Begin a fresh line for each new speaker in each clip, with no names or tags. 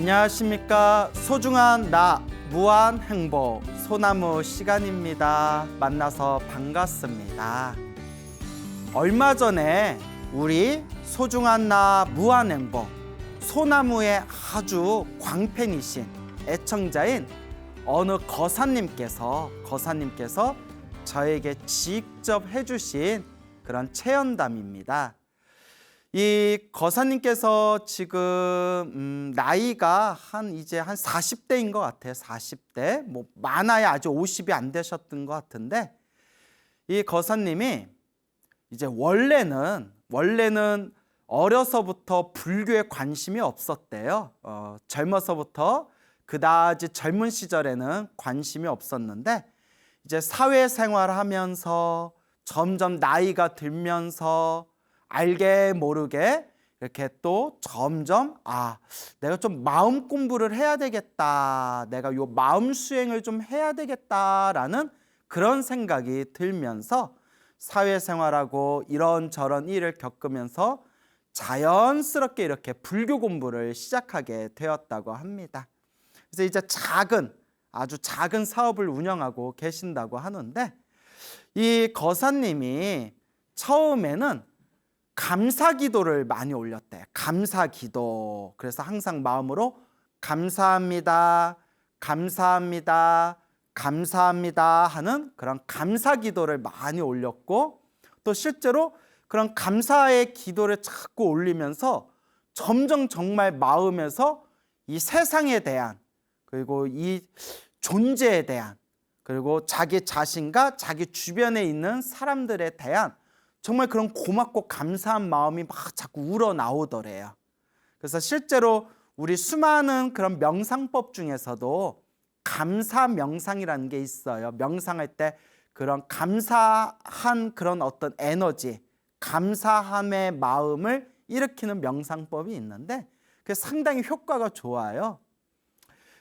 안녕하십니까. 소중한 나 무한 행복 소나무 시간입니다. 만나서 반갑습니다. 얼마 전에 우리 소중한 나 무한 행복 소나무의 아주 광팬이신 애청자인 어느 거사님께서 저에게 직접 해주신 그런 체험담입니다. 이 거사님께서 지금 나이가 이제 한 40대인 것 같아요. 40대 뭐 많아야 아직 50이 안 되셨던 것 같은데, 이 거사님이 이제 원래는 어려서부터 불교에 관심이 없었대요. 젊어서부터 그다지 젊은 시절에는 관심이 없었는데, 이제 사회생활하면서 점점 나이가 들면서 알게 모르게 이렇게 또 점점 내가 좀 마음 공부를 해야 되겠다, 내가 요 마음 수행을 좀 해야 되겠다라는 그런 생각이 들면서 사회생활하고 이런저런 일을 겪으면서 자연스럽게 이렇게 불교 공부를 시작하게 되었다고 합니다. 그래서 이제 아주 작은 사업을 운영하고 계신다고 하는데, 이 거사님이 처음에는 감사기도를 많이 올렸대. 감사기도. 그래서 항상 마음으로 감사합니다, 감사합니다, 감사합니다 하는 그런 감사기도를 많이 올렸고, 또 실제로 그런 감사의 기도를 자꾸 올리면서 점점 정말 마음에서 이 세상에 대한, 그리고 이 존재에 대한, 그리고 자기 자신과 자기 주변에 있는 사람들에 대한 정말 그런 고맙고 감사한 마음이 막 자꾸 우러나오더래요. 그래서 실제로 우리 수많은 그런 명상법 중에서도 감사 명상이라는 게 있어요. 명상할 때 그런 감사한 그런 어떤 에너지, 감사함의 마음을 일으키는 명상법이 있는데, 그게 상당히 효과가 좋아요.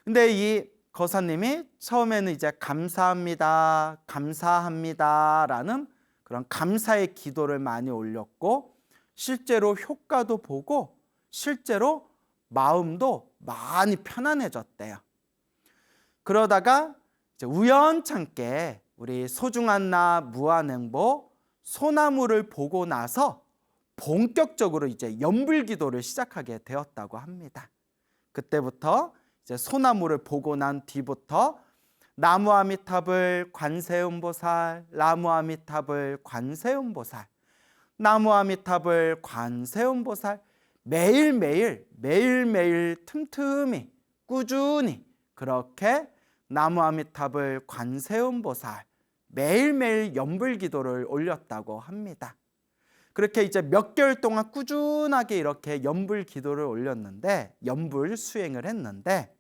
근데 이 거사님이 처음에는 이제 감사합니다, 감사합니다라는 그런 감사의 기도를 많이 올렸고, 실제로 효과도 보고 실제로 마음도 많이 편안해졌대요. 그러다가 이제 우연찮게 우리 소중한 나 무한행복 소나무를 보고 나서 본격적으로 이제 연불기도를 시작하게 되었다고 합니다. 그때부터 이제 소나무를 보고 난 뒤부터 나무아미타불 관세음보살, 나무아미타불 관세음보살, 나무아미타불 관세음보살, 매일매일 틈틈이 꾸준히 그렇게 나무아미타불 관세음보살 매일매일 연불기도를 올렸다고 합니다. 그렇게 이제 몇 개월 동안 꾸준하게 이렇게 연불기도를 올렸는데, 연불 수행을 했는데,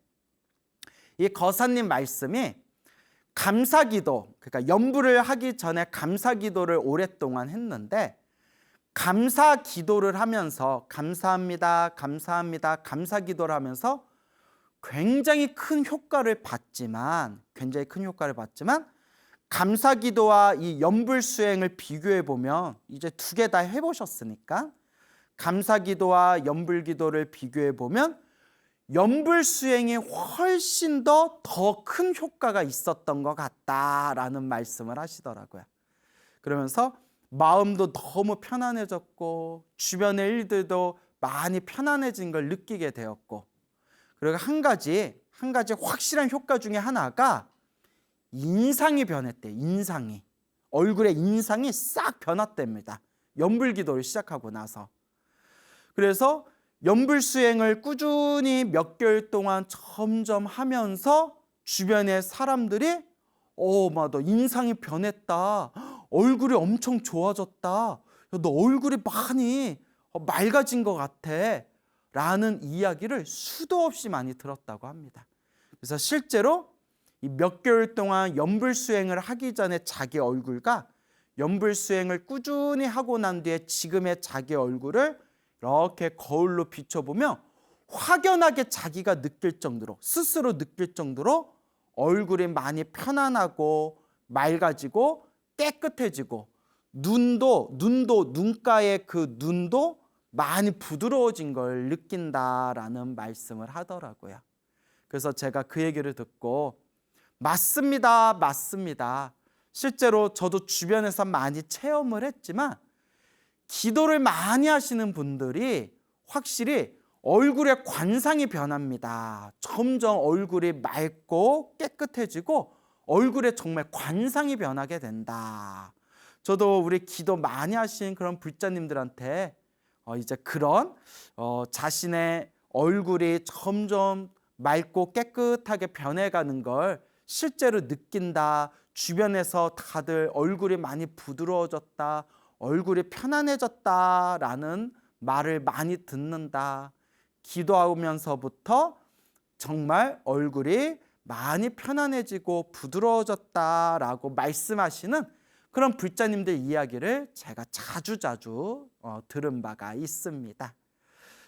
이 거사님 말씀이 감사기도, 그러니까 연불을 하기 전에 감사기도를 오랫동안 했는데, 감사기도를 하면서 감사합니다, 감사합니다, 감사기도를 하면서 굉장히 큰 효과를 봤지만 감사기도와 이 연불 수행을 비교해 보면, 이제 두 개 다 해보셨으니까 감사기도와 연불기도를 비교해 보면 연불 수행이 훨씬 더 큰 효과가 있었던 것 같다라는 말씀을 하시더라고요. 그러면서 마음도 너무 편안해졌고 주변의 일들도 많이 편안해진 걸 느끼게 되었고, 그리고 한 가지 확실한 효과 중에 하나가 인상이 변했대. 얼굴의 인상이 싹 변했답니다. 연불기도를 시작하고 나서. 그래서 연불 수행을 꾸준히 몇 개월 동안 점점 하면서 주변의 사람들이 너 인상이 변했다, 얼굴이 엄청 좋아졌다, 너 얼굴이 많이 맑아진 것 같아 라는 이야기를 수도 없이 많이 들었다고 합니다. 그래서 실제로 이 몇 개월 동안 연불 수행을 하기 전에 자기 얼굴과 연불 수행을 꾸준히 하고 난 뒤에 지금의 자기 얼굴을 이렇게 거울로 비춰보면 확연하게 자기가 스스로 느낄 정도로 얼굴이 많이 편안하고 맑아지고 깨끗해지고, 눈가의 그 눈도 많이 부드러워진 걸 느낀다라는 말씀을 하더라고요. 그래서 제가 그 얘기를 듣고 맞습니다, 맞습니다. 실제로 저도 주변에서 많이 체험을 했지만 기도를 많이 하시는 분들이 확실히 얼굴의 관상이 변합니다. 점점 얼굴이 맑고 깨끗해지고 얼굴에 정말 관상이 변하게 된다. 저도 우리 기도 많이 하신 그런 불자님들한테 이제 그런 자신의 얼굴이 점점 맑고 깨끗하게 변해가는 걸 실제로 느낀다. 주변에서 다들 얼굴이 많이 부드러워졌다. 얼굴이 편안해졌다라는 말을 많이 듣는다. 기도하면서부터 정말 얼굴이 많이 편안해지고 부드러워졌다라고 말씀하시는 그런 불자님들 이야기를 제가 자주자주 들은 바가 있습니다.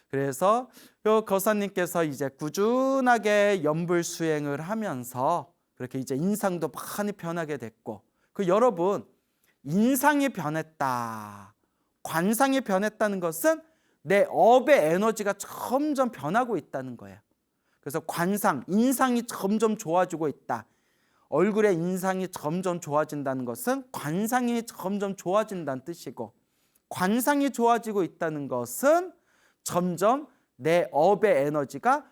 그래서 요 거사님께서 이제 꾸준하게 연불 수행을 하면서 그렇게 이제 인상도 많이 변하게 됐고, 그 여러분 인상이 변했다, 관상이 변했다는 것은 내 업의 에너지가 점점 변하고 있다는 거예요. 그래서 관상, 인상이 점점 좋아지고 있다. 얼굴의 인상이 점점 좋아진다는 것은 관상이 점점 좋아진다는 뜻이고, 관상이 좋아지고 있다는 것은 점점 내 업의 에너지가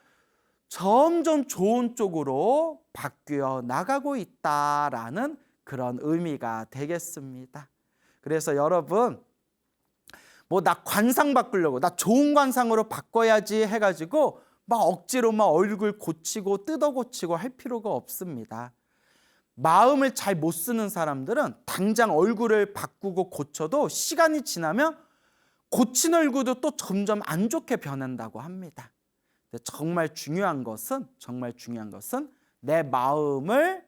점점 좋은 쪽으로 바뀌어 나가고 있다라는 그런 의미가 되겠습니다. 그래서 여러분, 뭐 나 관상 바꾸려고, 나 좋은 관상으로 바꿔야지 해가지고 막 억지로 막 얼굴 고치고 뜯어 고치고 할 필요가 없습니다. 마음을 잘 못 쓰는 사람들은 당장 얼굴을 바꾸고 고쳐도 시간이 지나면 고친 얼굴도 또 점점 안 좋게 변한다고 합니다. 근데 정말 중요한 것은 내 마음을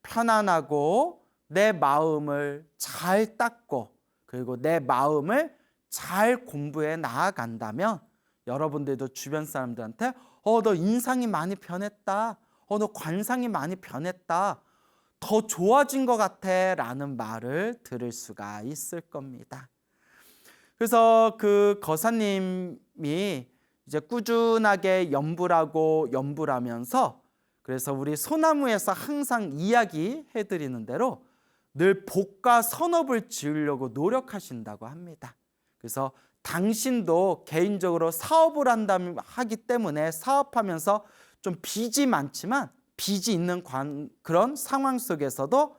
편안하고 내 마음을 잘 닦고 그리고 내 마음을 잘 공부해 나아간다면 여러분들도 주변 사람들한테 너 인상이 많이 변했다, 너 관상이 많이 변했다, 더 좋아진 것 같아 라는 말을 들을 수가 있을 겁니다. 그래서 그 거사님이 이제 꾸준하게 연불하면서 그래서 우리 소나무에서 항상 이야기해 드리는 대로 늘 복과 선업을 지으려고 노력하신다고 합니다. 그래서 당신도 개인적으로 사업을 하기 때문에 사업하면서 좀 빚이 많지만 빚이 있는 그런 상황 속에서도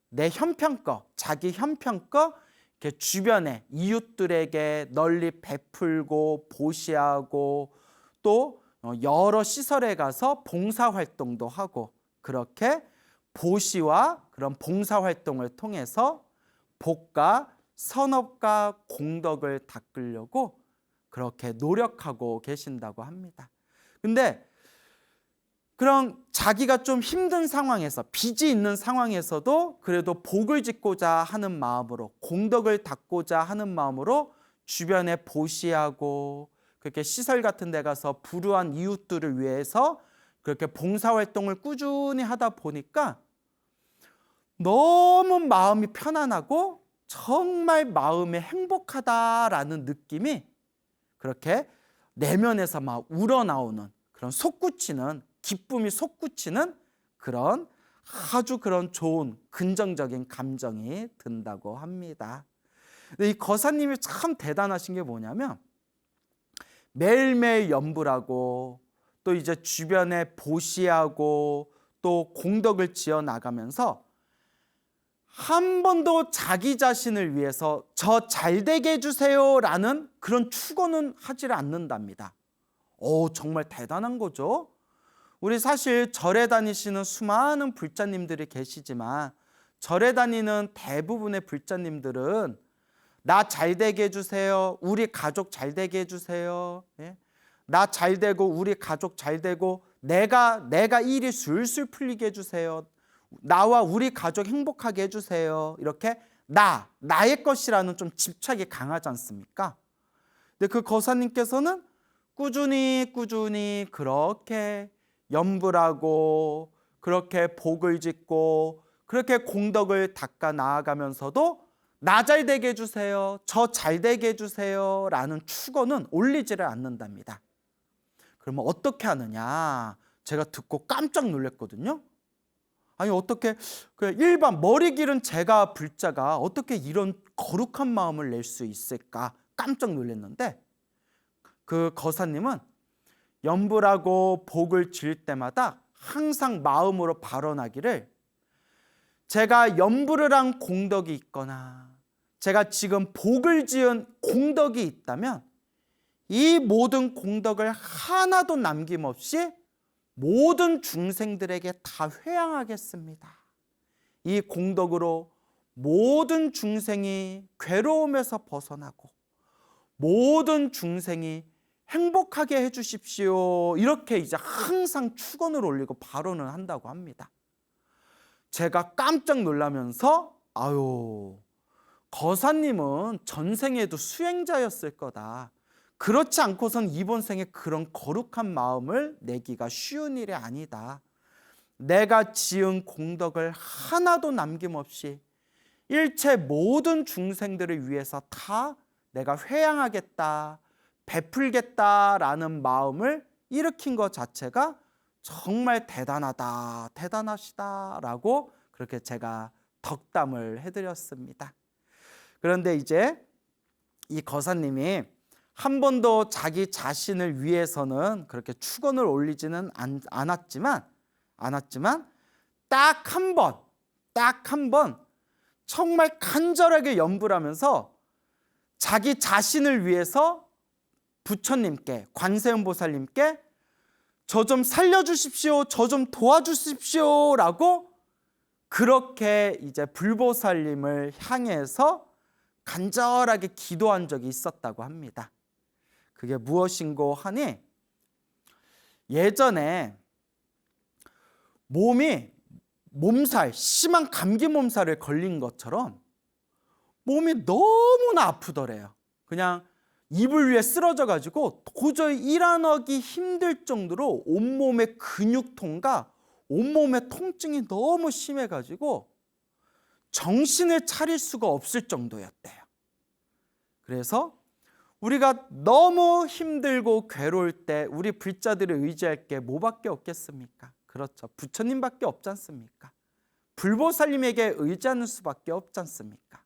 내 형편껏, 자기 형편껏 이렇게 주변에 이웃들에게 널리 베풀고 보시하고 또 여러 시설에 가서 봉사활동도 하고, 그렇게 보시와 그런 봉사활동을 통해서 복과 선업과 공덕을 닦으려고 그렇게 노력하고 계신다고 합니다. 근데 그런 자기가 좀 힘든 상황에서, 빚이 있는 상황에서도 그래도 복을 짓고자 하는 마음으로, 공덕을 닦고자 하는 마음으로 주변에 보시하고 그렇게 시설 같은 데 가서 불우한 이웃들을 위해서 그렇게 봉사활동을 꾸준히 하다 보니까 너무 마음이 편안하고 정말 마음이 행복하다라는 느낌이 그렇게 내면에서 막 우러나오는 그런 솟구치는, 기쁨이 솟구치는 그런 아주 그런 좋은 긍정적인 감정이 든다고 합니다. 근데 이 거사님이 참 대단하신 게 뭐냐면 매일매일 연불하고 또 이제 주변에 보시하고 또 공덕을 지어 나가면서 한 번도 자기 자신을 위해서 저 잘되게 해주세요 라는 그런 축원은 하지 않는답니다. 정말 대단한 거죠. 우리 사실 절에 다니시는 수많은 불자님들이 계시지만 절에 다니는 대부분의 불자님들은 나 잘되게 해주세요, 우리 가족 잘되게 해주세요, 나 잘되고 우리 가족 잘되고 내가 일이 술술 풀리게 해주세요, 나와 우리 가족 행복하게 해주세요, 이렇게 나의 것이라는 좀 집착이 강하지 않습니까? 근데 그 거사님께서는 꾸준히 그렇게 연불하고 그렇게 복을 짓고 그렇게 공덕을 닦아 나아가면서도 나 잘 되게 해주세요, 저 잘 되게 해주세요 라는 축원은 올리지를 않는답니다. 그러면 어떻게 하느냐, 제가 듣고 깜짝 놀랐거든요. 아니 어떻게 일반 머리 기른 제가 불자가 어떻게 이런 거룩한 마음을 낼 수 있을까 깜짝 놀랐는데, 그 거사님은 연불하고 복을 지을 때마다 항상 마음으로 발언하기를, 제가 연불을 한 공덕이 있거나 제가 지금 복을 지은 공덕이 있다면 이 모든 공덕을 하나도 남김없이 모든 중생들에게 다 회양하겠습니다. 이 공덕으로 모든 중생이 괴로움에서 벗어나고 모든 중생이 행복하게 해주십시오. 이렇게 이제 항상 축원을 올리고 발언을 한다고 합니다. 제가 깜짝 놀라면서 아유, 거사님은 전생에도 수행자였을 거다. 그렇지 않고선 이번 생에 그런 거룩한 마음을 내기가 쉬운 일이 아니다. 내가 지은 공덕을 하나도 남김없이 일체 모든 중생들을 위해서 다 내가 회양하겠다, 베풀겠다라는 마음을 일으킨 것 자체가 정말 대단하다, 대단하시다라고 그렇게 제가 덕담을 해드렸습니다. 그런데 이제 이 거사님이 한 번도 자기 자신을 위해서는 그렇게 축원을 올리지는 않았지만 딱 한 번 정말 간절하게 염불하면서 자기 자신을 위해서 부처님께, 관세음보살님께 저 좀 살려주십시오, 저 좀 도와주십시오 라고 그렇게 이제 불보살님을 향해서 간절하게 기도한 적이 있었다고 합니다. 그게 무엇인고 하니, 예전에 몸살, 심한 감기 몸살에 걸린 것처럼 몸이 너무나 아프더래요. 그냥 이불 위에 쓰러져 가지고 도저히 일어나기 힘들 정도로 온몸의 근육통과 온몸의 통증이 너무 심해 가지고 정신을 차릴 수가 없을 정도였대요. 그래서 우리가 너무 힘들고 괴로울 때 우리 불자들을 의지할 게 뭐밖에 없겠습니까? 그렇죠. 부처님밖에 없지 않습니까? 불보살님에게 의지하는 수밖에 없지 않습니까?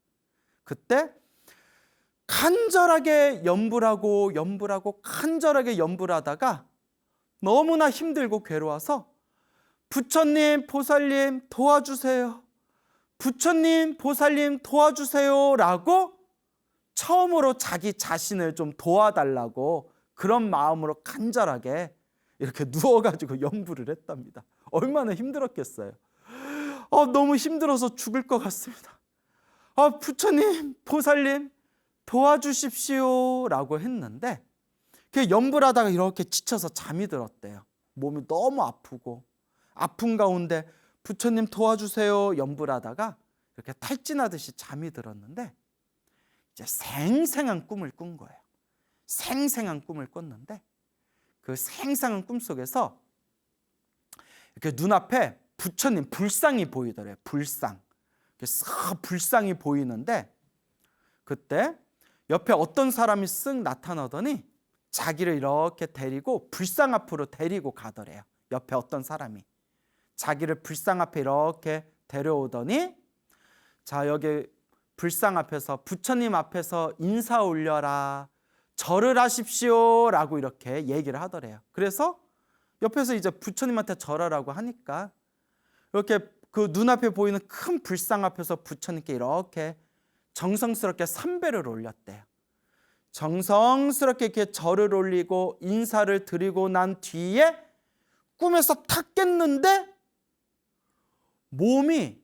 그때 간절하게 염불하고 간절하게 염불하다가 너무나 힘들고 괴로워서 부처님, 보살님 도와주세요, 부처님, 보살님 도와주세요 라고 처음으로 자기 자신을 좀 도와달라고 그런 마음으로 간절하게 이렇게 누워가지고 염불을 했답니다. 얼마나 힘들었겠어요. 너무 힘들어서 죽을 것 같습니다. 부처님, 보살님 도와주십시오 라고 했는데, 그 염불하다가 이렇게 지쳐서 잠이 들었대요. 몸이 너무 아프고 아픈 가운데 부처님 도와주세요 염불하다가 이렇게 탈진하듯이 잠이 들었는데, 이제 생생한 꿈을 꾼 거예요. 생생한 꿈을 꿨는데, 그 생생한 꿈 속에서 이렇게 눈앞에 부처님 불상이 보이더래요. 불상. 불상이 보이는데, 그때 옆에 어떤 사람이 쓱 나타나더니 자기를 이렇게 데리고 불상 앞으로 데리고 가더래요. 옆에 어떤 사람이 자기를 불상 앞에 이렇게 데려오더니, 자, 여기 불상 앞에서 부처님 앞에서 인사 올려라, 절을 하십시오 라고 이렇게 얘기를 하더래요. 그래서 옆에서 이제 부처님한테 절하라고 하니까 이렇게 그 눈앞에 보이는 큰 불상 앞에서 부처님께 이렇게 정성스럽게 삼배를 올렸대요. 정성스럽게 이렇게 절을 올리고 인사를 드리고 난 뒤에 꿈에서 탁 깼는데 몸이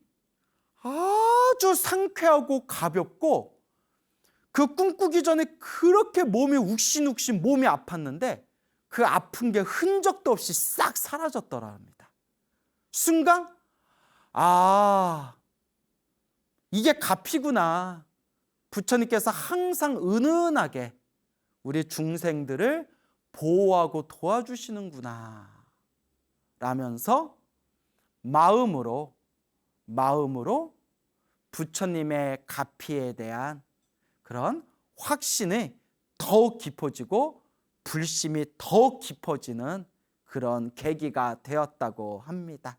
아주 상쾌하고 가볍고, 그 꿈꾸기 전에 그렇게 몸이 욱신욱신 몸이 아팠는데 그 아픈 게 흔적도 없이 싹 사라졌더랍니다. 순간 이게 가피구나. 부처님께서 항상 은은하게 우리 중생들을 보호하고 도와주시는구나 라면서 마음으로 부처님의 가피에 대한 그런 확신이 더욱 깊어지고 불심이 더욱 깊어지는 그런 계기가 되었다고 합니다.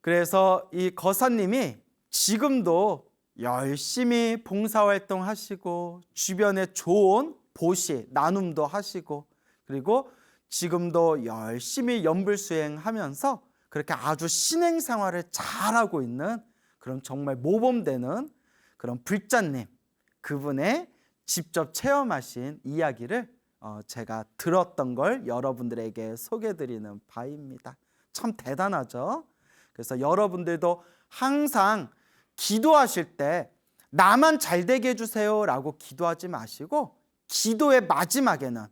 그래서 이 거사님이 지금도 열심히 봉사활동 하시고 주변에 좋은 보시, 나눔도 하시고 그리고 지금도 열심히 연불수행하면서 그렇게 아주 신행생활을 잘하고 있는 그런 정말 모범되는 그런 불자님, 그분의 직접 체험하신 이야기를 제가 들었던 걸 여러분들에게 소개해드리는 바입니다. 참 대단하죠? 그래서 여러분들도 항상 기도하실 때 나만 잘되게 해주세요 라고 기도하지 마시고 기도의 마지막에는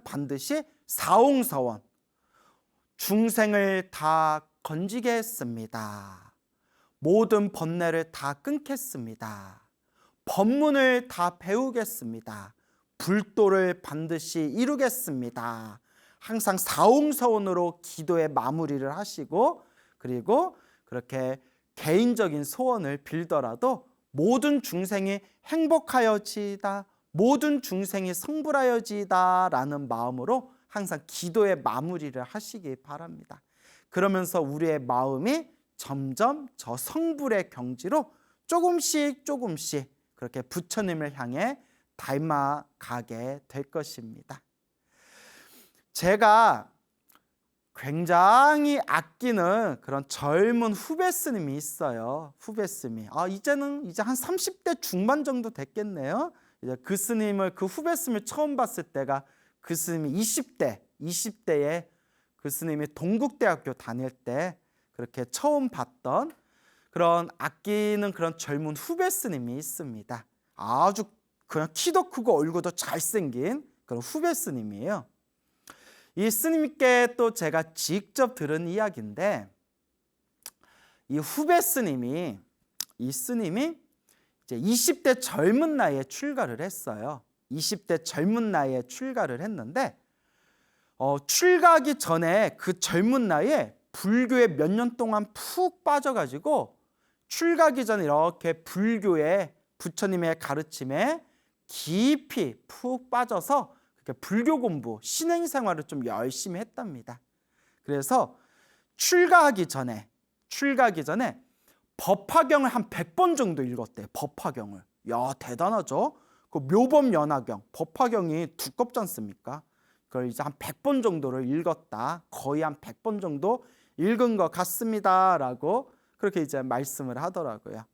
반드시 사홍서원, 중생을 다 건지겠습니다. 모든 번뇌를 다 끊겠습니다. 법문을 다 배우겠습니다. 불도를 반드시 이루겠습니다. 항상 사홍서원으로 기도의 마무리를 하시고 그리고 그렇게 개인적인 소원을 빌더라도 모든 중생이 행복하여지이다, 모든 중생이 성불하여지이다 라는 마음으로 항상 기도의 마무리를 하시기 바랍니다. 그러면서 우리의 마음이 점점 저 성불의 경지로 조금씩 그렇게 부처님을 향해 닮아가게 될 것입니다. 제가 굉장히 아끼는 그런 젊은 후배 스님이 있어요. 후배 스님이 이제 한 30대 중반 정도 됐겠네요. 이제 그 후배 스님을 처음 봤을 때가 그 스님이 20대에 그 스님이 동국대학교 다닐 때 그렇게 처음 봤던 그런 아끼는 그런 젊은 후배 스님이 있습니다. 아주 그냥 키도 크고 얼굴도 잘생긴 그런 후배 스님이에요. 이 스님께 또 제가 직접 들은 이야기인데, 이 후배 스님이 이제 20대 젊은 나이에 출가를 했어요. 20대 젊은 나이에 출가를 했는데 출가하기 전에 그 젊은 나이에 불교에 몇 년 동안 푹 빠져가지고 출가하기 전에 이렇게 불교에 부처님의 가르침에 깊이 푹 빠져서 불교 공부, 신행생활을 좀 열심히 했답니다. 그래서 출가하기 전에 법화경을 한 100번 정도 읽었대요. 법화경을. 야, 대단하죠? 그 묘법연화경, 법화경이 두껍지 않습니까? 그걸 이제 한 100번 정도를 읽었다. 거의 한 100번 정도 읽은 것 같습니다. 라고 그렇게 이제 말씀을 하더라고요.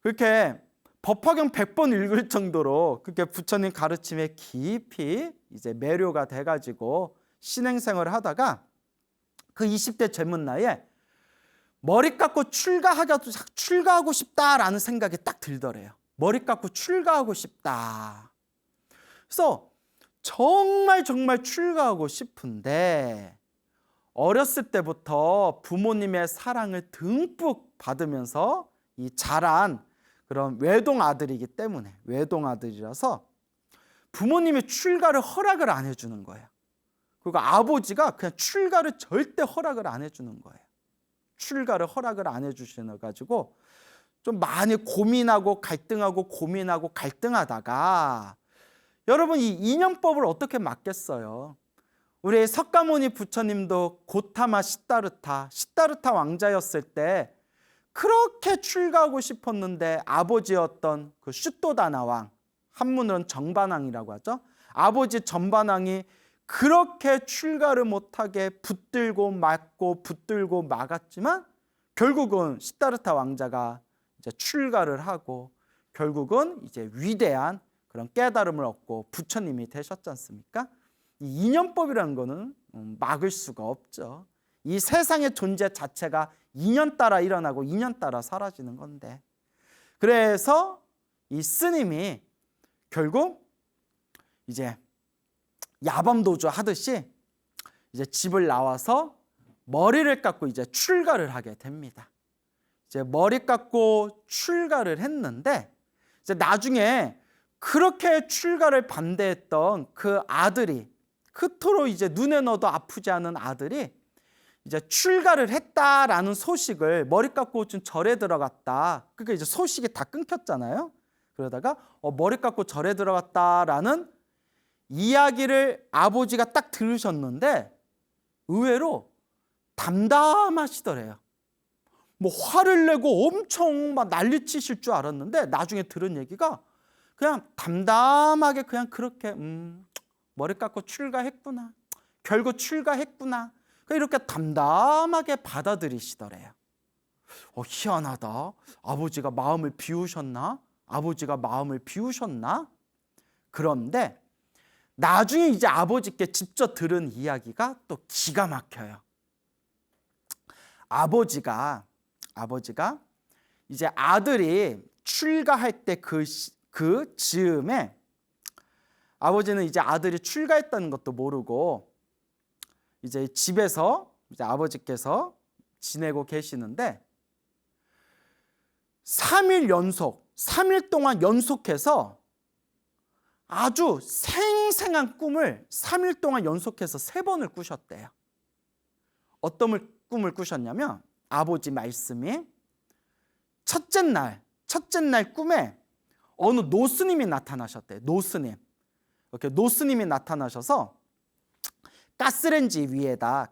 그렇게 법화경 100번 읽을 정도로 그렇게 부처님 가르침에 깊이 이제 매료가 돼가지고 신행생활을 하다가 그 20대 젊은 나이에 머리 깎고 출가하고 싶다라는 생각이 딱 들더래요. 머리 깎고 출가하고 싶다. 그래서 정말 출가하고 싶은데 어렸을 때부터 부모님의 사랑을 듬뿍 받으면서 이 자란 그런 외동아들이기 때문에, 외동아들이라서 부모님이 출가를 허락을 안 해주는 거예요. 그리고 아버지가 그냥 출가를 절대 허락을 안 해주는 거예요. 출가를 허락을 안 해주셔가지고 좀 많이 고민하고 갈등하다가 여러분, 이 인연법을 어떻게 막겠어요? 우리 석가모니 부처님도 고타마 시다르타 왕자였을 때 그렇게 출가하고 싶었는데 아버지였던 그 슈토다나 왕, 한문으로는 정반왕이라고 하죠. 아버지 정반왕이 그렇게 출가를 못하게 붙들고 막았지만 결국은 시다르타 왕자가 이제 출가를 하고 결국은 이제 위대한 그런 깨달음을 얻고 부처님이 되셨지 않습니까? 이 인연법이라는 거는 막을 수가 없죠. 이 세상의 존재 자체가 인연 따라 일어나고 인연 따라 사라지는 건데, 그래서 이 스님이 결국 이제 야밤도주 하듯이 이제 집을 나와서 머리를 깎고 이제 출가를 하게 됩니다. 이제 머리 깎고 출가를 했는데 이제 나중에 그렇게 출가를 반대했던 그 아들이, 그토록 이제 눈에 넣어도 아프지 않은 아들이 이제 출가를 했다라는 소식을 머리 깎고 준 절에 들어갔다. 그러니까 이제 소식이 다 끊겼잖아요. 그러다가 머리 깎고 절에 들어갔다라는 이야기를 아버지가 딱 들으셨는데 의외로 담담하시더래요. 뭐 화를 내고 엄청 막 난리치실 줄 알았는데 나중에 들은 얘기가 그냥 담담하게 그냥 그렇게 머리 깎고 출가했구나. 결국 출가했구나. 이렇게 담담하게 받아들이시더래요. 희한하다. 아버지가 마음을 비우셨나? 아버지가 마음을 비우셨나? 그런데 나중에 이제 아버지께 직접 들은 이야기가 또 기가 막혀요. 아버지가 이제 아들이 출가할 때 그 즈음에 아버지는 이제 아들이 출가했다는 것도 모르고 이제 집에서 이제 아버지께서 지내고 계시는데 3일 동안 연속해서 아주 생생한 꿈을 3일 동안 연속해서 3번을 꾸셨대요. 어떤 꿈을 꾸셨냐면 아버지 말씀이 첫째 날 꿈에 어느 노스님이 나타나셨대요. 이렇게 노스님이 나타나셔서 가스레인지 위에다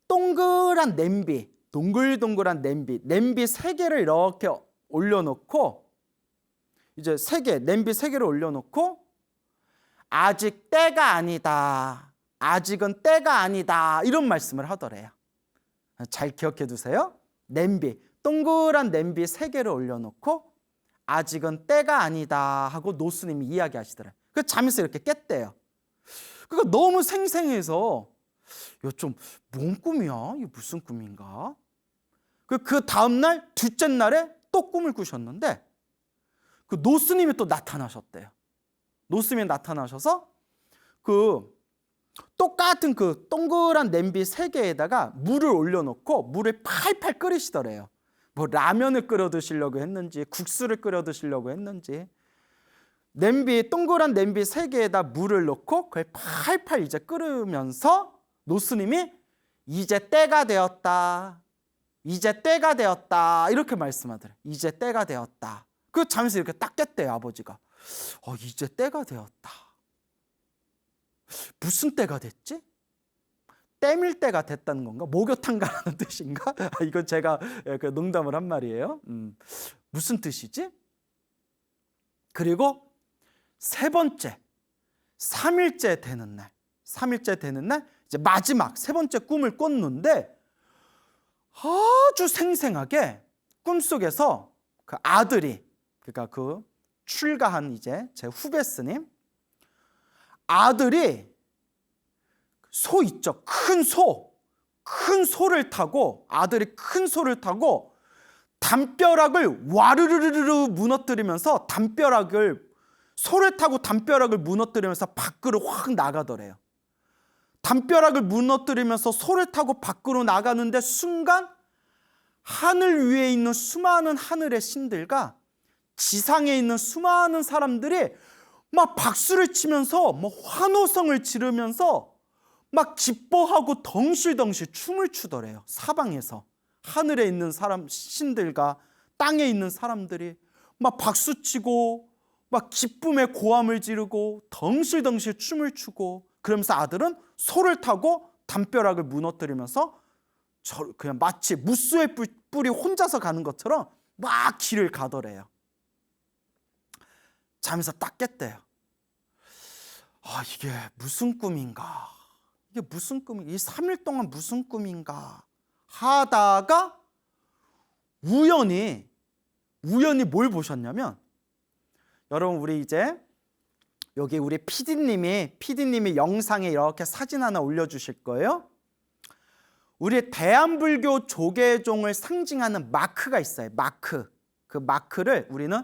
동그란 동글동글한 냄비 3개를 이렇게 올려놓고 이제 냄비 3개를 올려놓고 아직은 때가 아니다 이런 말씀을 하더래요. 잘 기억해 두세요. 동그란 냄비 3개를 올려놓고 아직은 때가 아니다 하고 노스님이 이야기하시더래요. 그래서 잠에서 이렇게 깼대요. 그러니까 너무 생생해서 좀 뭔 꿈이야? 이게 무슨 꿈인가? 그 다음날 둘째 날에 또 꿈을 꾸셨는데 그 노스님이 또 나타나셨대요. 노스님이 나타나셔서 그 똑같은 그 동그란 냄비 3개에다가 물을 올려놓고 물을 팔팔 끓이시더래요. 뭐 라면을 끓여 드시려고 했는지 국수를 끓여 드시려고 했는지 동그란 냄비 3개에다 물을 넣고 그걸 팔팔 이제 끓으면서 노스님이 이제 때가 되었다 이렇게 말씀하더래요. 이제 때가 되었다. 그 잠에서 이렇게 딱 깼대요. 아버지가 이제 때가 되었다. 무슨 때가 됐지? 때밀 때가 됐다는 건가? 목욕탕 가라는 뜻인가? 이건 제가 농담을 한 말이에요. 무슨 뜻이지? 그리고 세 번째 3일째 되는 날 이제 마지막 세 번째 꿈을 꿨는데 아주 생생하게 꿈속에서 그 아들이 그러니까 그 출가한 이제 제 후배 스님 아들이 소 있죠. 큰 소를 타고 아들이 큰 소를 타고 담벼락을 와르르르르 무너뜨리면서 소를 타고 담벼락을 무너뜨리면서 밖으로 확 나가더래요. 담벼락을 무너뜨리면서 소를 타고 밖으로 나가는데 순간 하늘 위에 있는 수많은 하늘의 신들과 지상에 있는 수많은 사람들이 막 박수를 치면서 뭐 환호성을 지르면서 막 기뻐하고 덩실덩실 춤을 추더래요. 사방에서 하늘에 있는 신들과 땅에 있는 사람들이 막 박수치고 막 기쁨의 고함을 지르고 덩실덩실 춤을 추고 그러면서 아들은 소를 타고 담벼락을 무너뜨리면서 그냥 마치 무수의 뿔이 혼자서 가는 것처럼 막 길을 가더래요. 잠에서 딱 깼대요. 이게 무슨 꿈인가? 이 3일 동안 무슨 꿈인가 하다가 우연히 뭘 보셨냐면 여러분 우리 이제 여기 우리 PD님이 영상에 이렇게 사진 하나 올려주실 거예요. 우리 대한불교 조계종을 상징하는 마크가 있어요. 그 마크를 우리는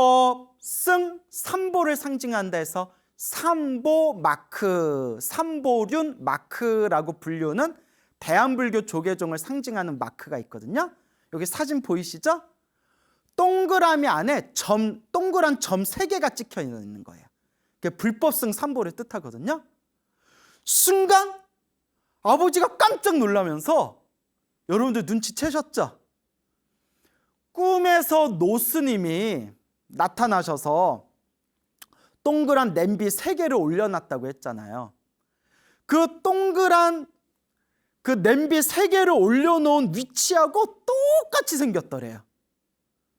불법승 삼보를 상징한다 해서 삼보 마크, 삼보륜 마크라고 불리는 대한불교 조계종을 상징하는 마크가 있거든요. 여기 사진 보이시죠? 동그라미 안에 동그란 점 3개가 찍혀 있는 거예요. 그게 불법승 삼보를 뜻하거든요. 순간 아버지가 깜짝 놀라면서, 여러분들 눈치채셨죠? 꿈에서 노스님이 나타나셔서 동그란 냄비 3개를 올려놨다고 했잖아요. 그 동그란 그 냄비 3개를 올려놓은 위치하고 똑같이 생겼더래요.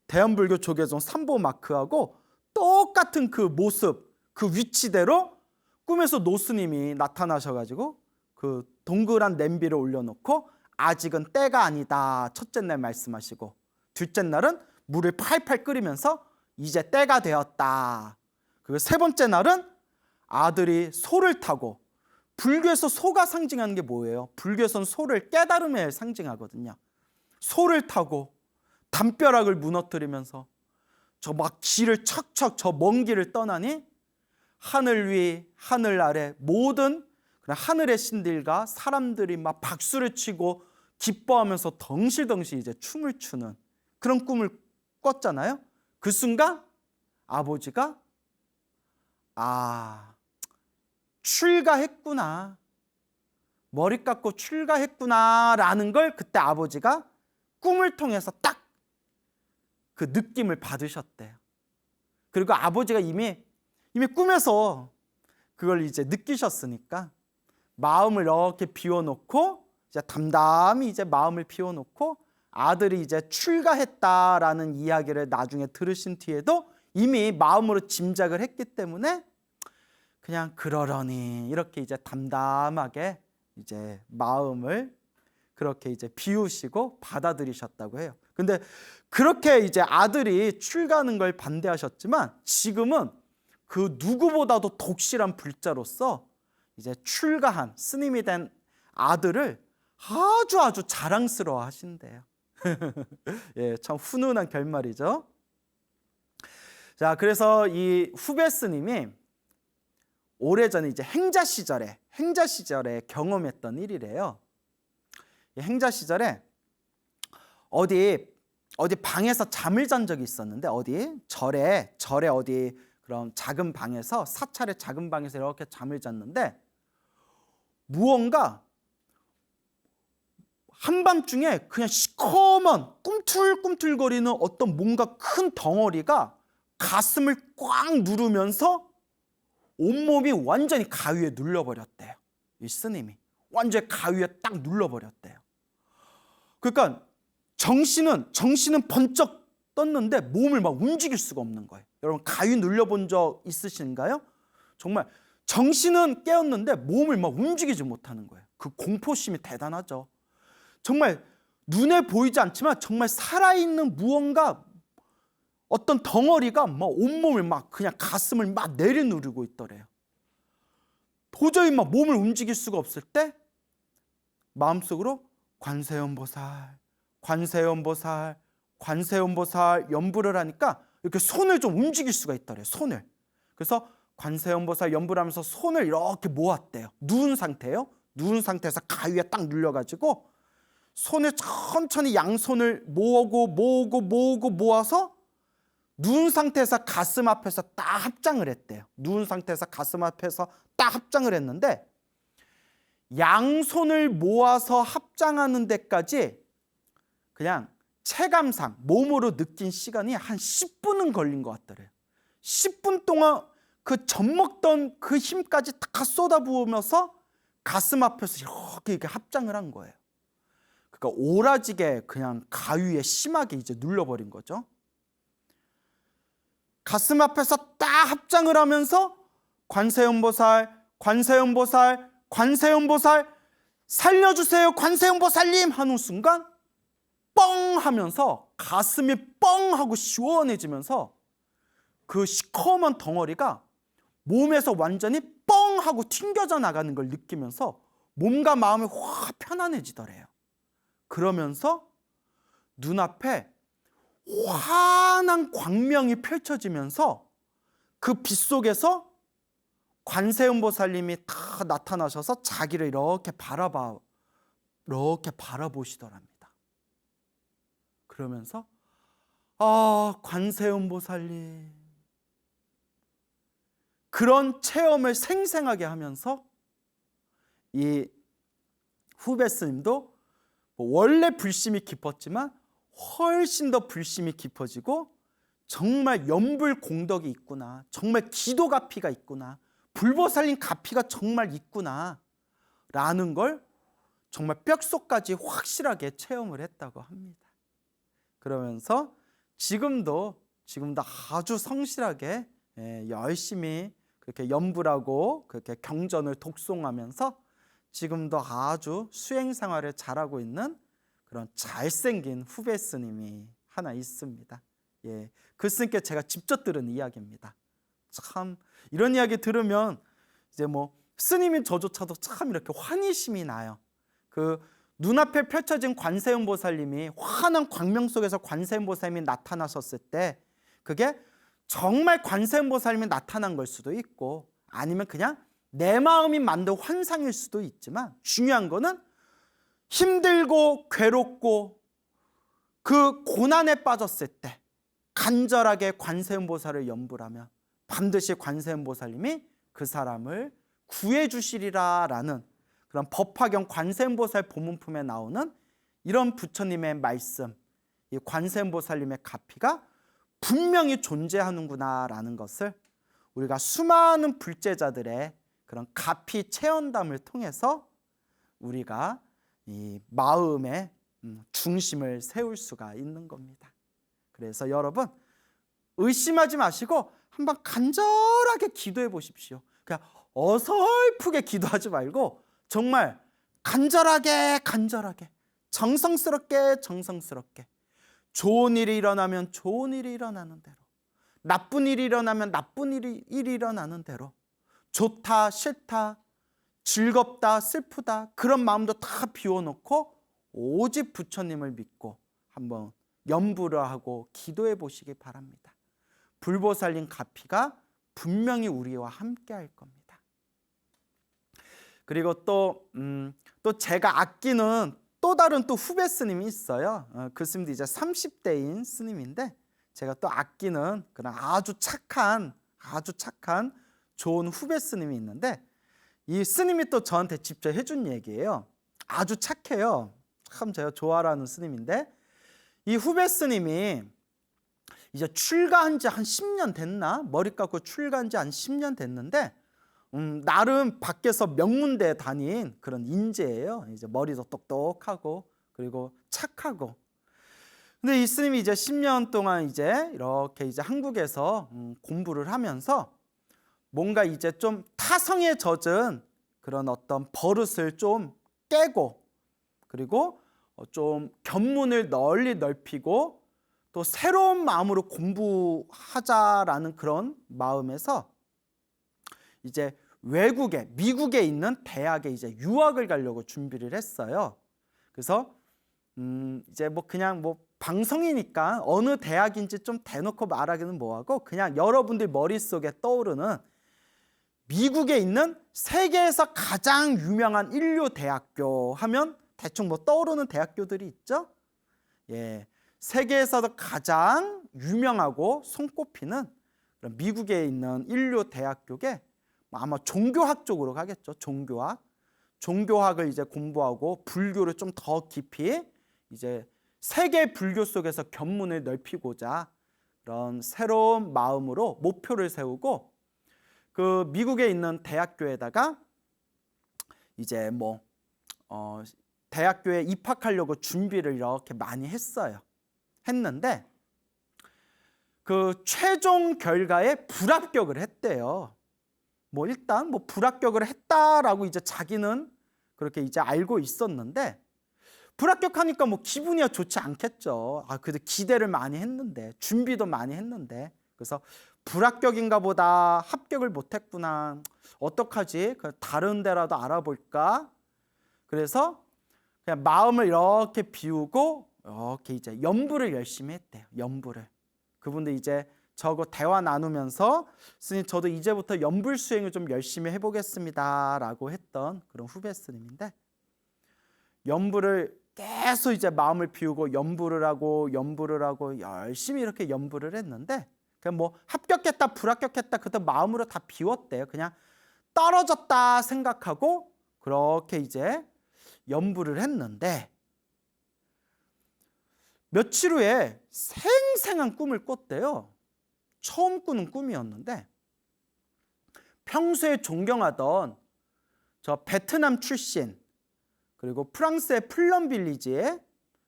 대한불교 조계종 삼보마크하고 똑같은 그 모습, 그 위치대로 꿈에서 노스님이 나타나셔가지고 그 동그란 냄비를 올려놓고 아직은 때가 아니다 첫째 날 말씀하시고, 둘째 날은 물을 팔팔 끓이면서 이제 때가 되었다. 그리고 세 번째 날은 아들이 소를 타고, 불교에서 소가 상징하는 게 뭐예요? 불교에서는 소를 깨달음에 상징하거든요. 소를 타고 담벼락을 무너뜨리면서 저 막 길을 척척 저 먼 길을 떠나니 하늘 위 하늘 아래 모든 하늘의 신들과 사람들이 막 박수를 치고 기뻐하면서 덩실덩실 이제 춤을 추는 그런 꿈을 꿨잖아요. 그 순간 아버지가 출가했구나, 머리 깎고 출가했구나 라는 걸 그때 아버지가 꿈을 통해서 딱 그 느낌을 받으셨대요. 그리고 아버지가 이미 꿈에서 그걸 이제 느끼셨으니까 마음을 이렇게 비워놓고 이제 담담히 이제 마음을 비워놓고 아들이 이제 출가했다라는 이야기를 나중에 들으신 뒤에도 이미 마음으로 짐작을 했기 때문에 그냥 그러려니 이렇게 이제 담담하게 이제 마음을 그렇게 이제 비우시고 받아들이셨다고 해요. 근데 그렇게 이제 아들이 출가하는 걸 반대하셨지만 지금은 그 누구보다도 독실한 불자로서 이제 출가한 스님이 된 아들을 아주 자랑스러워 하신대요. 예, 참 훈훈한 결말이죠. 자, 그래서 이 후배 스님이 오래전에 이제 행자 시절에 경험했던 일이래요. 행자 시절에 어디 방에서 잠을 잔 적이 있었는데, 어디 절에 어디 그런 작은 방에서, 사찰의 작은 방에서 이렇게 잠을 잤는데 무언가 한밤중에 그냥 시커먼 꿈틀꿈틀거리는 어떤 뭔가 큰 덩어리가 가슴을 꽉 누르면서 온몸이 완전히 가위에 눌려버렸대요. 이 스님이 완전히 가위에 딱 눌러버렸대요. 그러니까 정신은 번쩍 떴는데 몸을 막 움직일 수가 없는 거예요. 여러분 가위 눌려본 적 있으신가요? 정말 정신은 깨었는데 몸을 막 움직이지 못하는 거예요. 그 공포심이 대단하죠. 정말 눈에 보이지 않지만 정말 살아있는 무언가, 어떤 덩어리가 막 온몸을 막 그냥 가슴을 막 내려누르고 있더래요. 도저히 막 몸을 움직일 수가 없을 때 마음속으로 관세음보살, 관세음보살, 관세음보살 연부를 하니까 이렇게 손을 좀 움직일 수가 있더래요. 손을. 그래서 관세음보살 연부를 하면서 손을 이렇게 모았대요. 누운 상태예요. 누운 상태에서 가위에 딱 눌려가지고 손을 천천히 양손을 모아서 누운 상태에서 가슴 앞에서 딱 합장을 했대요. 누운 상태에서 가슴 앞에서 딱 합장을 했는데 양손을 모아서 합장하는 데까지 그냥 체감상 몸으로 느낀 시간이 한 10분은 걸린 것 같더래요. 10분 동안 그 젖먹던 그 힘까지 다 쏟아부으면서 가슴 앞에서 이렇게 합장을 한 거예요. 그러니까 오라지게 그냥 가위에 심하게 이제 눌러버린 거죠. 가슴 앞에서 딱 합장을 하면서 관세음보살, 관세음보살, 관세음보살 살려주세요 관세음보살님 하는 순간 뻥 하면서 가슴이 뻥 하고 시원해지면서 그 시커먼 덩어리가 몸에서 완전히 뻥 하고 튕겨져 나가는 걸 느끼면서 몸과 마음이 확 편안해지더래요. 그러면서 눈앞에 환한 광명이 펼쳐지면서 그 빛 속에서 관세음보살님이 다 나타나셔서 자기를 이렇게 바라보시더랍니다. 그러면서 관세음보살님, 그런 체험을 생생하게 하면서 이 후배 스님도 원래 불심이 깊었지만 훨씬 더 불심이 깊어지고 정말 연불 공덕이 있구나, 정말 기도 가피가 있구나, 불보살님 가피가 정말 있구나 라는 걸 정말 뼛속까지 확실하게 체험을 했다고 합니다. 그러면서 지금도 아주 성실하게 열심히 그렇게 연불하고 그렇게 경전을 독송하면서 지금도 아주 수행 생활을 잘하고 있는 그런 잘생긴 후배 스님이 하나 있습니다. 그 스님께 제가 직접 들은 이야기입니다. 참 이런 이야기 들으면 이제 뭐 스님인 저조차도 참 이렇게 환희심이 나요. 그 눈앞에 펼쳐진 관세음 보살님이 환한 광명 속에서 관세음 보살님이 나타나셨을 때 그게 정말 관세음 보살님이 나타난 걸 수도 있고 아니면 그냥 내 마음이 만든 환상일 수도 있지만 중요한 거는 힘들고 괴롭고 그 고난에 빠졌을 때 간절하게 관세음 보살을 연불하면 반드시 관세음 보살님이 그 사람을 구해 주시리라 라는 그런 법화경 관세음 보살 보문품에 나오는 이런 부처님의 말씀, 이 관세음 보살님의 가피가 분명히 존재하는구나 라는 것을 우리가 수많은 불제자들의 그런 가피 체험담을 통해서 우리가 이 마음의 중심을 세울 수가 있는 겁니다. 그래서 여러분 의심하지 마시고 한번 간절하게 기도해 보십시오. 그냥 어설프게 기도하지 말고 정말 간절하게 정성스럽게 좋은 일이 일어나면 좋은 일이 일어나는 대로, 나쁜 일이 일어나면 나쁜 일이 일어나는 대로, 좋다 싫다 즐겁다 슬프다 그런 마음도 다 비워놓고 오직 부처님을 믿고 한번 연불을 하고 기도해 보시기 바랍니다. 불보살님 가피가 분명히 우리와 함께 할 겁니다. 그리고 또 제가 아끼는 또 다른 또 후배 스님이 있어요. 그 스님도 이제 30대인 스님인데 제가 또 아끼는 그런 아주 착한 좋은 후배 스님이 있는데 이 스님이 또 저한테 직접 해준 얘기예요. 아주 착해요. 참 제가 좋아하는 스님인데 이 후배 스님이 이제 출가한 지 한 10년 됐나? 머리 깎고 출가한 지 한 10년 됐는데 나름 밖에서 명문대에 다닌 그런 인재예요. 이제 머리도 똑똑하고 그리고 착하고. 근데 이 스님이 이제 10년 동안 이제 이렇게 이제 한국에서 공부를 하면서 뭔가 이제 좀 타성에 젖은 그런 어떤 버릇을 좀 깨고 그리고 좀 견문을 널리 넓히고 또 새로운 마음으로 공부하자라는 그런 마음에서 이제 외국에 미국에 있는 대학에 이제 유학을 가려고 준비를 했어요. 그래서 이제 뭐 그냥 뭐 방송이니까 어느 대학인지 좀 대놓고 말하기는 뭐하고 그냥 여러분들 머릿속에 떠오르는 미국에 있는 세계에서 가장 유명한 인류 대학교 하면 대충 뭐 떠오르는 대학교들이 있죠. 세계에서도 가장 유명하고 손꼽히는 미국에 있는 인류 대학교에 아마 종교학 쪽으로 가겠죠. 종교학을 이제 공부하고 불교를 좀 더 깊이 이제 세계 불교 속에서 견문을 넓히고자 그런 새로운 마음으로 목표를 세우고 그 미국에 있는 대학교에다가 이제 뭐 대학교에 입학하려고 준비를 이렇게 많이 했는데 그 최종 결과에 불합격을 했대요. 뭐 일단 뭐 불합격을 했다라고 이제 자기는 그렇게 이제 알고 있었는데 불합격하니까 뭐 기분이야 좋지 않겠죠. 그래도 기대를 많이 했는데 준비도 많이 했는데 그래서 불합격인가 보다 합격을 못했구나 어떡하지 다른 데라도 알아볼까 그래서 그냥 마음을 이렇게 비우고 이렇게 이제 연불을 열심히 했대요. 연불을 그분들 이제 저거 대화 나누면서 스님 저도 이제부터 연불 수행을 좀 열심히 해보겠습니다 라고 했던 그런 후배 스님인데 연불을 계속 이제 마음을 비우고 연불을 하고 열심히 이렇게 연불을 했는데 그냥 뭐 합격했다 불합격했다 그때 마음으로 다 비웠대요. 그냥 떨어졌다 생각하고 그렇게 이제 연부를 했는데 며칠 후에 생생한 꿈을 꿨대요. 처음 꾸는 꿈이었는데 평소에 존경하던 저 베트남 출신 그리고 프랑스의 플럼빌리지에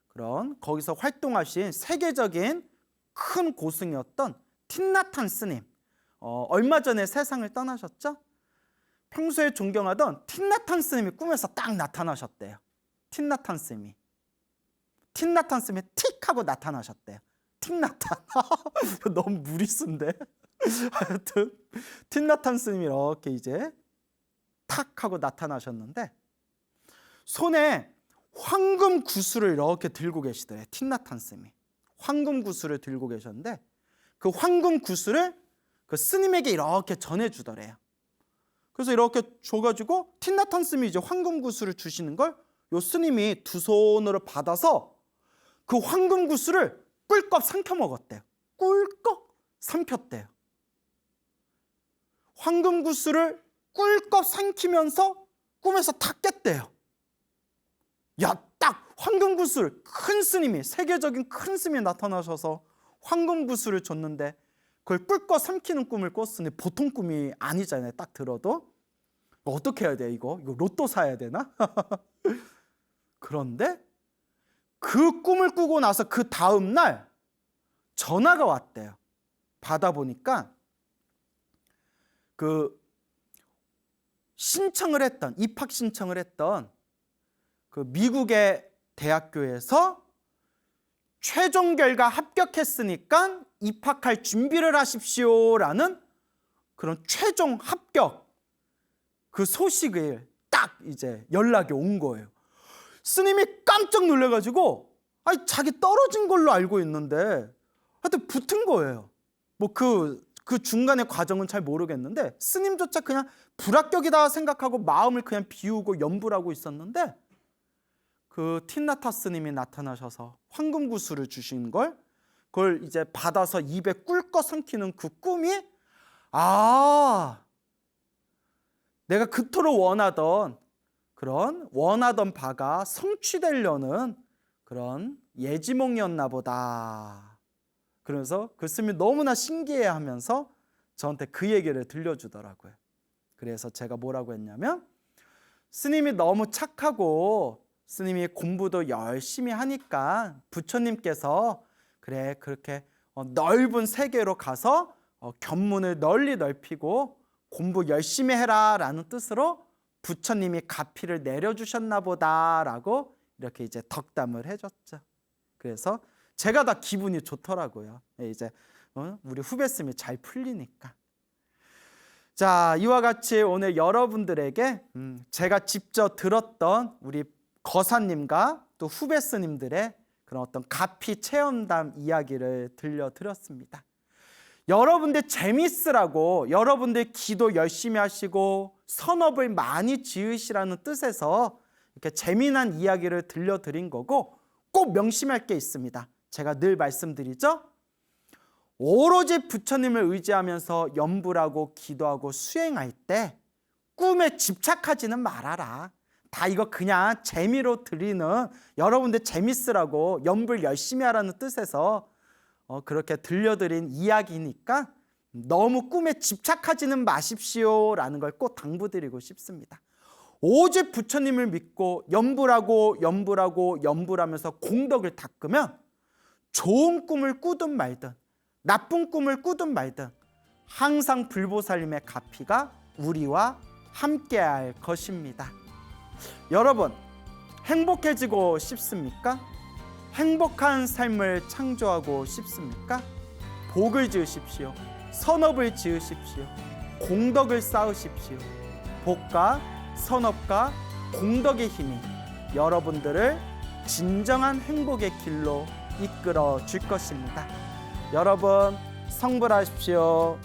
그런 거기서 활동하신 세계적인 큰 고승이었던 틴나탄 스님, 얼마 전에 세상을 떠나셨죠? 평소에 존경하던 틴나탄 스님이 꿈에서 딱 나타나셨대요. 틴나탄 스님이 틱 하고 나타나셨대요. 틱나탄 너무 무리수인데 하여튼 틴나탄 스님이 이렇게 이제 탁 하고 나타나셨는데 손에 황금 구슬을 이렇게 들고 계시더래요. 틴나탄 스님이 황금 구슬을 들고 계셨는데 그 황금 구슬을 그 스님에게 이렇게 전해주더래요. 그래서 이렇게 줘가지고 틴나탄 스님이 이제 황금 구슬을 주시는 걸 요 스님이 두 손으로 받아서 그 황금 구슬을 꿀꺽 삼켜 먹었대요. 꿀꺽 삼켰대요. 황금 구슬을 꿀꺽 삼키면서 꿈에서 탁 깼대요. 야, 딱 황금 구슬, 큰 스님이, 세계적인 큰 스님이 나타나셔서 황금 구슬을 줬는데 그걸 꿀꺽 삼키는 꿈을 꿨으니 보통 꿈이 아니잖아요. 딱 들어도. 어떻게 해야 돼 이거? 이거 로또 사야 되나? 그런데 그 꿈을 꾸고 나서 그 다음 날 전화가 왔대요. 받아보니까 그 입학 신청을 했던 그 미국의 대학교에서 최종 결과 합격했으니까 입학할 준비를 하십시오라는 그런 최종 합격 그 소식을 딱 이제 연락이 온 거예요. 스님이 깜짝 놀래가지고 아니 자기 떨어진 걸로 알고 있는데 하여튼 붙은 거예요. 뭐 그 중간의 과정은 잘 모르겠는데 스님조차 그냥 불합격이다 생각하고 마음을 그냥 비우고 연부하고 있었는데 그 틴나타 스님이 나타나셔서 황금 구슬을 주신 걸 그걸 이제 받아서 입에 꿀꺽 삼키는 그 꿈이 내가 그토록 원하던 바가 성취되려는 그런 예지몽이었나 보다. 그래서 그 스님이 너무나 신기해하면서 저한테 그 얘기를 들려주더라고요. 그래서 제가 뭐라고 했냐면 스님이 너무 착하고 스님이 공부도 열심히 하니까 부처님께서 그래 그렇게 넓은 세계로 가서 견문을 널리 넓히고 공부 열심히 해라 라는 뜻으로 부처님이 가피를 내려주셨나 보다라고 이렇게 이제 덕담을 해줬죠. 그래서 제가 다 기분이 좋더라고요. 이제 우리 후배쌤이 잘 풀리니까. 자, 이와 같이 오늘 여러분들에게 제가 직접 들었던 우리 거사님과 또 후배스님들의 그런 어떤 가피 체험담 이야기를 들려드렸습니다. 여러분들 재밌으라고 여러분들 기도 열심히 하시고 선업을 많이 지으시라는 뜻에서 이렇게 재미난 이야기를 들려드린 거고 꼭 명심할 게 있습니다. 제가 늘 말씀드리죠. 오로지 부처님을 의지하면서 염불하고 기도하고 수행할 때 꿈에 집착하지는 말아라. 다 이거 그냥 재미로 드리는 여러분들 재밌으라고 염불 열심히 하라는 뜻에서 그렇게 들려드린 이야기니까 너무 꿈에 집착하지는 마십시오라는 걸 꼭 당부드리고 싶습니다. 오직 부처님을 믿고 염불하면서 공덕을 닦으면 좋은 꿈을 꾸든 말든 나쁜 꿈을 꾸든 말든 항상 불보살님의 가피가 우리와 함께할 것입니다. 여러분 행복해지고 싶습니까? 행복한 삶을 창조하고 싶습니까? 복을 지으십시오. 선업을 지으십시오. 공덕을 쌓으십시오. 복과 선업과 공덕의 힘이 여러분들을 진정한 행복의 길로 이끌어 줄 것입니다. 여러분 성불하십시오.